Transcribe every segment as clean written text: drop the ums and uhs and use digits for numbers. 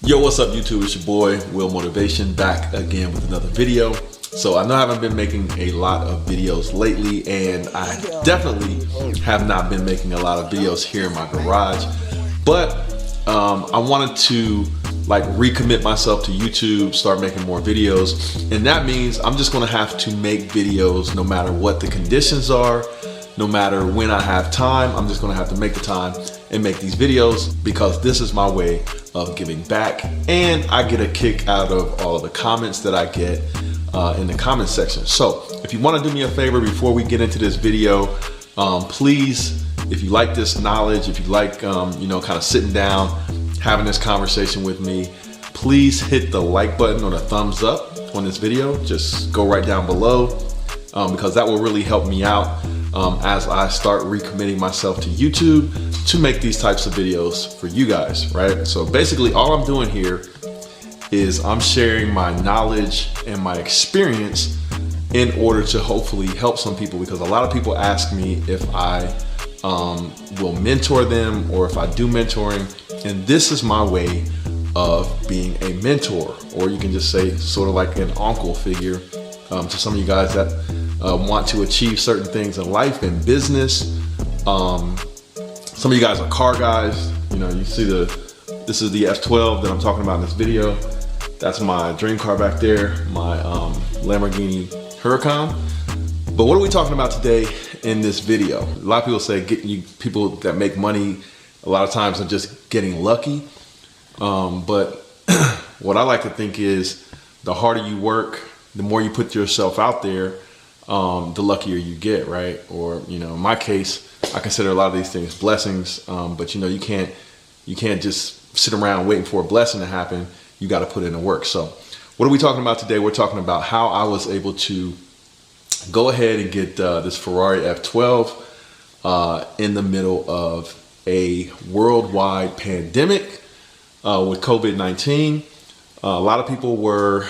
Yo, what's up YouTube? It's your boy, Will Motivation, back again with another video. So I know I haven't been making a lot of videos lately, and I definitely have not been making a lot of videos here in my garage, but I wanted to recommit myself to YouTube, start making more videos, and that means I'm just gonna have to make videos no matter what the conditions are, no matter when I have time. I'm just gonna have to make the time and make these videos because this is my way of giving back, and I get a kick out of all of the comments that I get in the comment section. So if you want to do me a favor before we get into this video, please, if you like this knowledge, if you like kind of sitting down having this conversation with me, please hit the like button or the thumbs up on this video. Just go right down below because that will really help me out as I start recommitting myself to YouTube to make these types of videos for you guys, right? So basically all I'm doing here is I'm sharing my knowledge and my experience in order to hopefully help some people, because a lot of people ask me if I will mentor them or if I do mentoring, and this is my way of being a mentor, or you can just say sort of like an uncle figure to some of you guys that want to achieve certain things in life and business. Some of you guys are car guys. You see this is the F12 that I'm talking about in this video. That's my dream car back there, my Lamborghini Huracan. But what are we talking about today in this video? A lot of people say people that make money a lot of times are just getting lucky. But what I like to think is the harder you work, the more you put yourself out there, the luckier you get, right? Or, in my case, I consider a lot of these things blessings, but you can't just sit around waiting for a blessing to happen. You got to put in the work. So what are we talking about today? We're talking about how I was able to go ahead and get this Ferrari F12 in the middle of a worldwide pandemic with COVID-19. A lot of people were,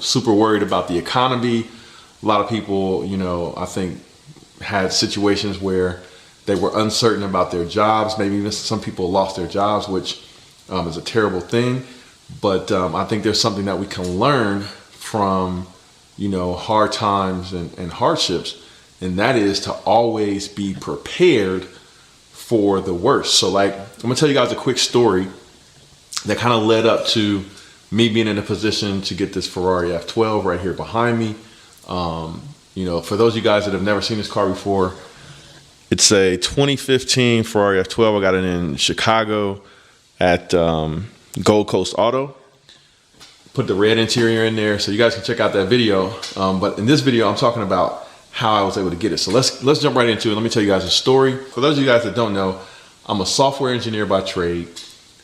super worried about the economy. A lot of people, I think had situations where they were uncertain about their jobs. Maybe even some people lost their jobs, which is a terrible thing. But I think there's something that we can learn from, hard times and hardships, and that is to always be prepared for the worst. So I'm gonna tell you guys a quick story that kind of led up to me being in a position to get this Ferrari F12 right here behind me. For those of you guys that have never seen this car before, it's a 2015 Ferrari F12. I got it in Chicago at Gold Coast Auto. Put the red interior in there, so you guys can check out that video. But in this video, I'm talking about how I was able to get it. So let's jump right into it. Let me tell you guys a story. For those of you guys that don't know, I'm a software engineer by trade.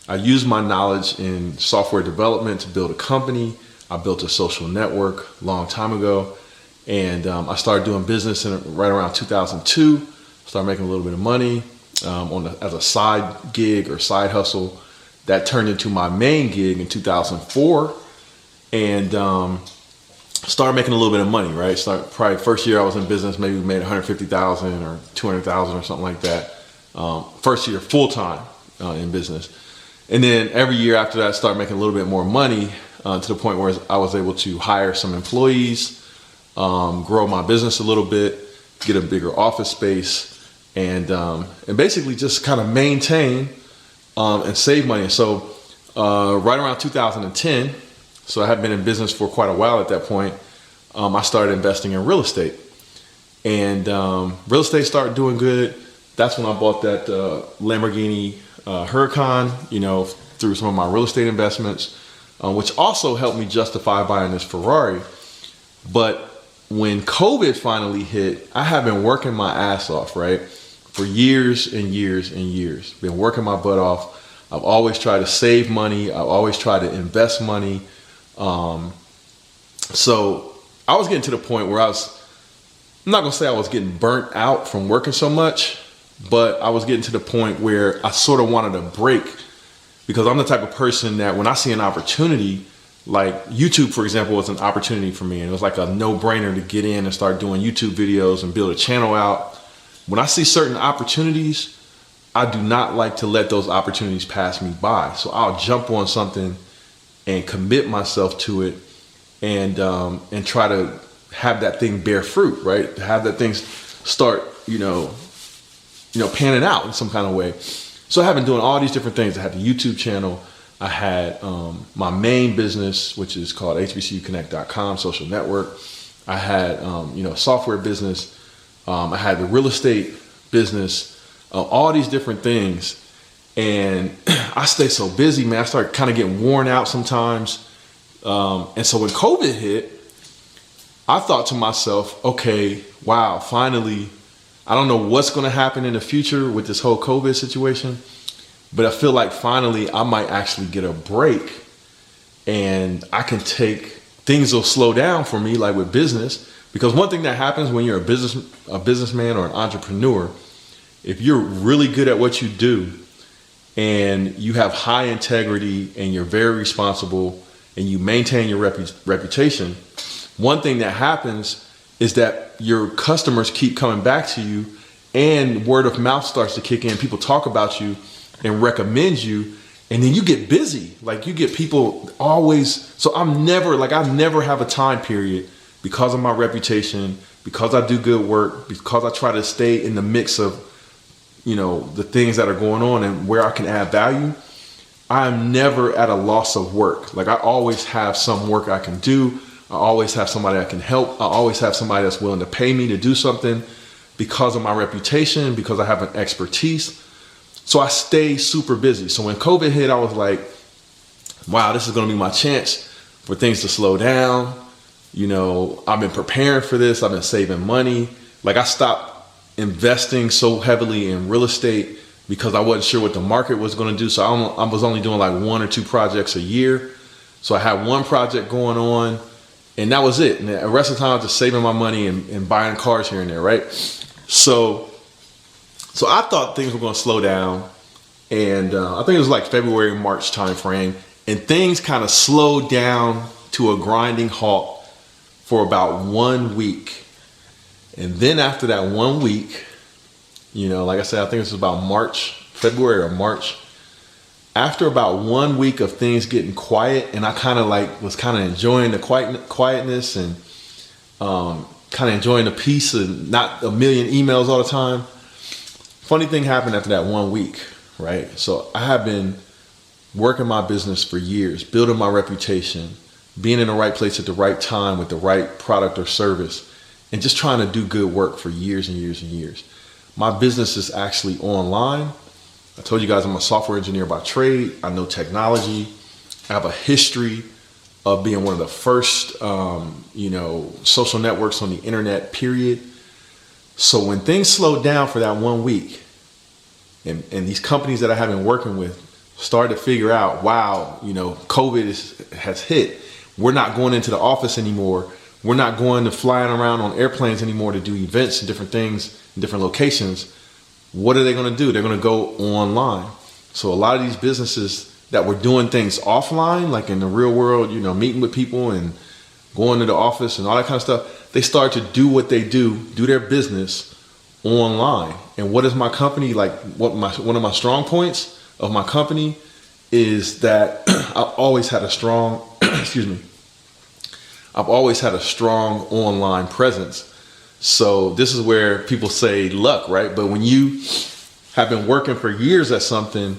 I use my knowledge in software development to build a company. I built a social network a long time ago. And I started doing business right around 2002. Started making a little bit of money as a side gig or side hustle. That turned into my main gig in 2004, and started making a little bit of money. Right, probably first year I was in business, maybe we made 150,000 or 200,000 or something like that. First year full time in business, and then every year after that, started making a little bit more money to the point where I was able to hire some employees. Grow my business a little bit, get a bigger office space, and basically just kind of maintain and save money. So right around 2010, so I had been in business for quite a while at that point, I started investing in real estate. And real estate started doing good. That's when I bought that Lamborghini Huracan, through some of my real estate investments, which also helped me justify buying this Ferrari. But when COVID finally hit, I have been working my ass off, right? For years and years and years. Been working my butt off. I've always tried to save money. I've always tried to invest money. So I was getting to the point where I'm not gonna say I was getting burnt out from working so much, but I was getting to the point where I sort of wanted a break, because I'm the type of person that when I see an opportunity, like YouTube, for example, was an opportunity for me, and it was like a no-brainer to get in and start doing YouTube videos and build a channel out. When I see certain opportunities, I do not like to let those opportunities pass me by. So I'll jump on something and commit myself to it, and try to have that thing bear fruit, right? To have that thing start, panning out in some kind of way. So I have been doing all these different things. I had the YouTube channel. I had my main business, which is called hbcuconnect.com, social network. I had, software business. I had the real estate business, all these different things. And I stay so busy, man. I start kind of getting worn out sometimes. And so when COVID hit, I thought to myself, okay, wow, finally, I don't know what's going to happen in the future with this whole COVID situation, but I feel like finally I might actually get a break, and I can things will slow down for me, like with business. Because one thing that happens when you're a businessman or an entrepreneur, if you're really good at what you do and you have high integrity and you're very responsible and you maintain your reputation, one thing that happens is that your customers keep coming back to you, and word of mouth starts to kick in. People talk about you and recommend you, and then you get busy. Like, you get people always. So I never have a time period, because of my reputation, because I do good work, because I try to stay in the mix of, the things that are going on and where I can add value. I'm never at a loss of work. Like, I always have some work I can do. I always have somebody I can help. I always have somebody that's willing to pay me to do something because of my reputation, because I have an expertise. So I stay super busy. So when COVID hit, I was like, wow, this is going to be my chance for things to slow down. I've been preparing for this. I've been saving money. Like, I stopped investing so heavily in real estate because I wasn't sure what the market was going to do. So I was only doing like 1 or 2 projects a year. So I had one project going on, and that was it. And the rest of the time I was just saving my money and buying cars here and there, right? So I thought things were going to slow down. And I think it was like February, March time frame. And things kind of slowed down to a grinding halt for about 1 week. And then after that 1 week, like I said, I think it was about February or March. After about 1 week of things getting quiet, and I was enjoying the quietness and kind of enjoying the peace and not a million emails all the time. Funny thing happened after that 1 week, right? So I have been working my business for years, building my reputation, being in the right place at the right time with the right product or service, and just trying to do good work for years and years and years. My business is actually online. I told you guys I'm a software engineer by trade. I know technology. I have a history of being one of the first, social networks on the internet, period. So when things slowed down for that 1 week, and these companies that I have been working with started to figure out, wow, COVID has hit. We're not going into the office anymore. We're not going to flying around on airplanes anymore to do events and different things in different locations. What are they going to do? They're going to go online. So a lot of these businesses that were doing things offline, like in the real world, meeting with people and going to the office and all that kind of stuff, they start to do what they do their business online. And what is my company like? One of my strong points of my company is that I've always had a strong, I've always had a strong online presence. So this is where people say luck, right? But when you have been working for years at something,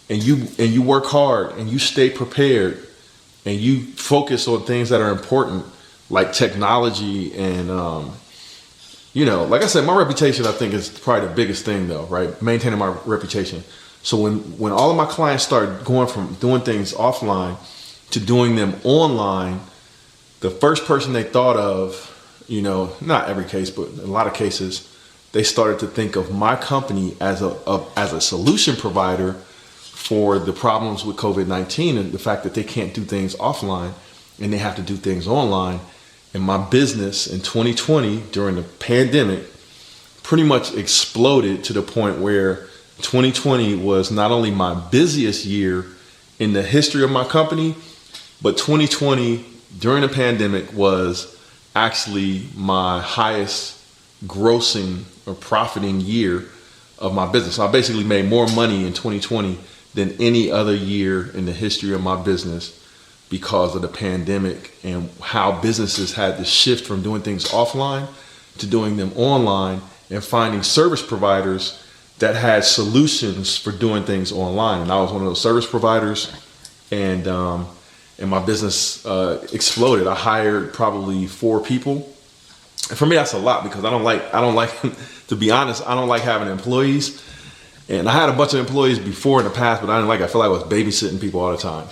and you work hard and you stay prepared and you focus on things that are important, like technology and like I said, my reputation I think is probably the biggest thing though, right? Maintaining my reputation. So when all of my clients started going from doing things offline to doing them online, the first person they thought of, not every case, but in a lot of cases, they started to think of my company as a solution provider for the problems with COVID-19 and the fact that they can't do things offline and they have to do things online. And my business in 2020 during the pandemic pretty much exploded to the point where 2020 was not only my busiest year in the history of my company, but 2020 during the pandemic was actually my highest grossing or profiting year of my business. So I basically made more money in 2020 than any other year in the history of my business because of the pandemic and how businesses had to shift from doing things offline to doing them online and finding service providers that had solutions for doing things online. And I was one of those service providers, and my business exploded. I hired probably 4 people. And for me, that's a lot because I don't like, to be honest, I don't like having employees. And I had a bunch of employees before in the past, but I didn't like it. I feel like I was babysitting people all the time.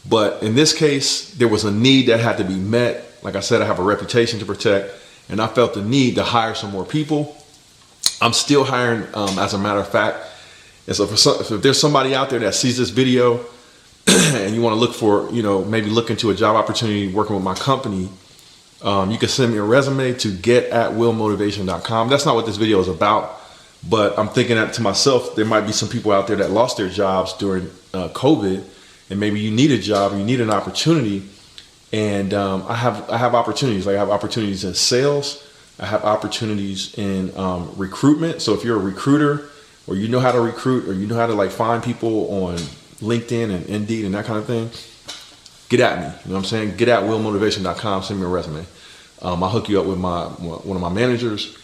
But in this case, there was a need that had to be met. Like I said, I have a reputation to protect, and I felt the need to hire some more people. I'm still hiring, as a matter of fact. And so if there's somebody out there that sees this video and you want to look for, maybe look into a job opportunity working with my company, you can send me a resume to get@willmotivation.com. That's not what this video is about, but I'm thinking that to myself, there might be some people out there that lost their jobs during COVID, and maybe you need a job or you need an opportunity. And I have opportunities. Like I have opportunities in sales. I have opportunities in recruitment. So if you're a recruiter, or you know how to recruit, or you know how to like find people on LinkedIn and Indeed and that kind of thing, get at me. You know what I'm saying? Get@willmotivation.com. Send me a resume. I'll hook you up with one of my managers,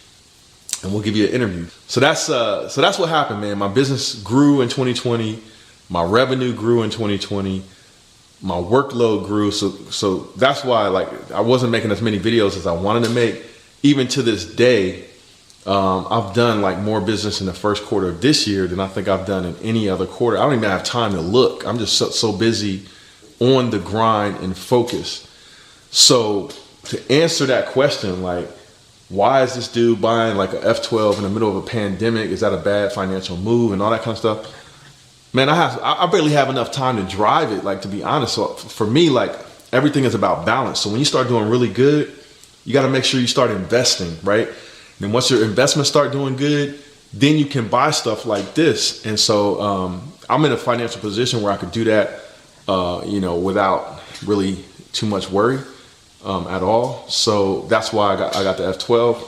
and we'll give you an interview. So that's what happened, man. My business grew in 2020. My revenue grew in 2020. My workload grew. So that's why I wasn't making as many videos as I wanted to make. Even to this day, I've done more business in the first quarter of this year than I think I've done in any other quarter. I don't even have time to look. I'm just so busy on the grind and focus. So to answer that question, why is this dude buying an F12 in the middle of a pandemic? Is that a bad financial move and all that kind of stuff? Man, I barely have enough time to drive it, to be honest. So for me, everything is about balance. So when you start doing really good, you got to make sure you start investing, right? And once your investments start doing good, then you can buy stuff like this. And so I'm in a financial position where I could do that, without really too much worry at all. So that's why I got the F12.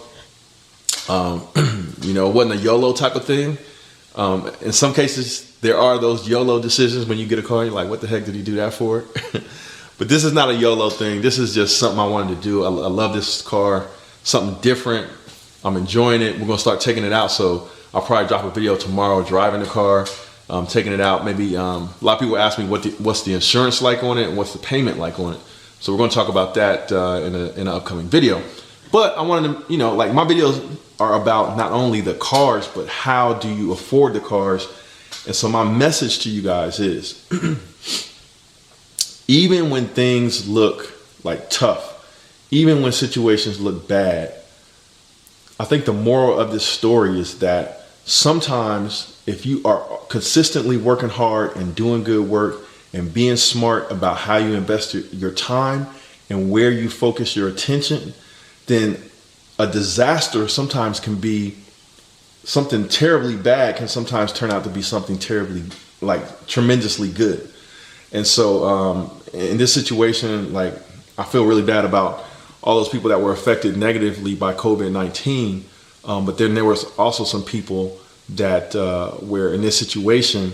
It wasn't a YOLO type of thing. In some cases, there are those YOLO decisions when you get a car. You're like, what the heck did he do that for? But this is not a YOLO thing. This is just something I wanted to do. I love this car, something different. I'm enjoying it. We're going to start taking it out. So I'll probably drop a video tomorrow driving the car, taking it out. Maybe a lot of people ask me what's the insurance like on it and what's the payment like on it. So we're going to talk about that in an upcoming video. But I wanted to, my videos are about not only the cars, but how do you afford the cars. And so my message to you guys is, even when things look tough, even when situations look bad, I think the moral of this story is that sometimes if you are consistently working hard and doing good work and being smart about how you invest your time and where you focus your attention, then a disaster sometimes can be something terribly bad, can sometimes turn out to be something terribly, tremendously good. And so in this situation, I feel really bad about all those people that were affected negatively by COVID-19. But then there was also some people that where in this situation,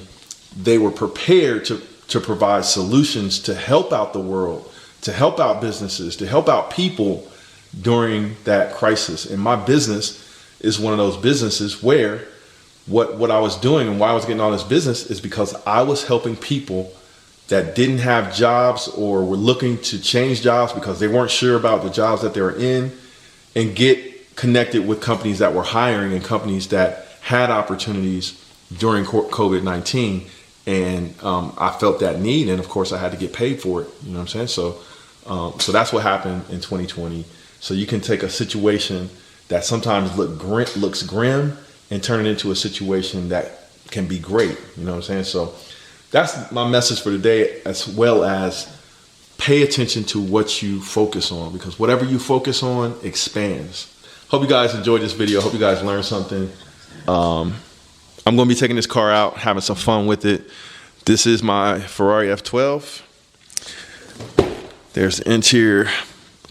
they were prepared to provide solutions to help out the world, to help out businesses, to help out people during that crisis. And my business is one of those businesses where what I was doing and why I was getting all this business is because I was helping people that didn't have jobs or were looking to change jobs because they weren't sure about the jobs that they were in, and get connected with companies that were hiring and companies that had opportunities during COVID-19. And I felt that need, and of course I had to get paid for it. You know what I'm saying? So that's what happened in 2020. So you can take a situation that sometimes looks grim and turn it into a situation that can be great. You know what I'm saying? So that's my message for today, as well as pay attention to what you focus on, because whatever you focus on expands. Hope you guys enjoyed this video. Hope you guys learned something. I'm going to be taking this car out, having some fun with it. This is my Ferrari F12. There's the interior.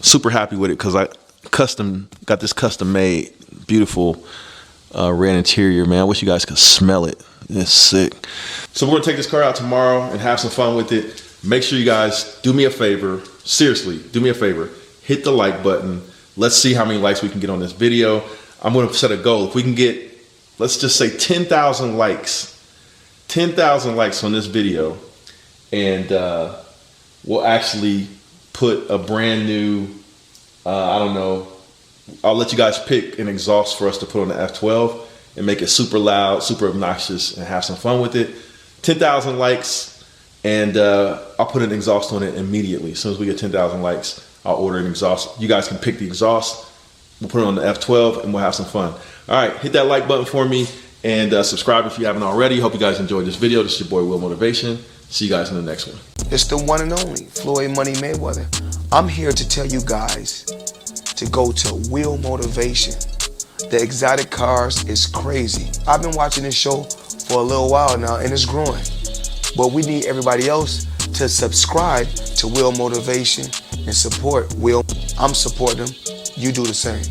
Super happy with it because I got this custom made, beautiful red interior, man. I wish you guys could smell it. It's sick. So we're gonna take this car out tomorrow and have some fun with it. Make sure you guys do me a favor. Seriously, do me a favor. Hit the like button. Let's see how many likes we can get on this video. I'm gonna set a goal. If we can get, let's just say 10,000 likes. 10,000 likes on this video, and we'll actually put a brand new, I don't know, I'll let you guys pick an exhaust for us to put on the F12 and make it super loud, super obnoxious, and have some fun with it. 10,000 likes, and I'll put an exhaust on it immediately. As soon as we get 10,000 likes, I'll order an exhaust. You guys can pick the exhaust. We'll put it on the F12 and we'll have some fun. All right, hit that like button for me, and subscribe if you haven't already. Hope you guys enjoyed this video. This is your boy Will Motivation. See you guys in the next one. It's the one and only Floyd Money Mayweather. I'm here to tell you guys to go to Will Motivation. The exotic cars is crazy. I've been watching this show for a little while now, and it's growing. But we need everybody else to subscribe to Will Motivation and support Will. I'm supporting him. You do the same.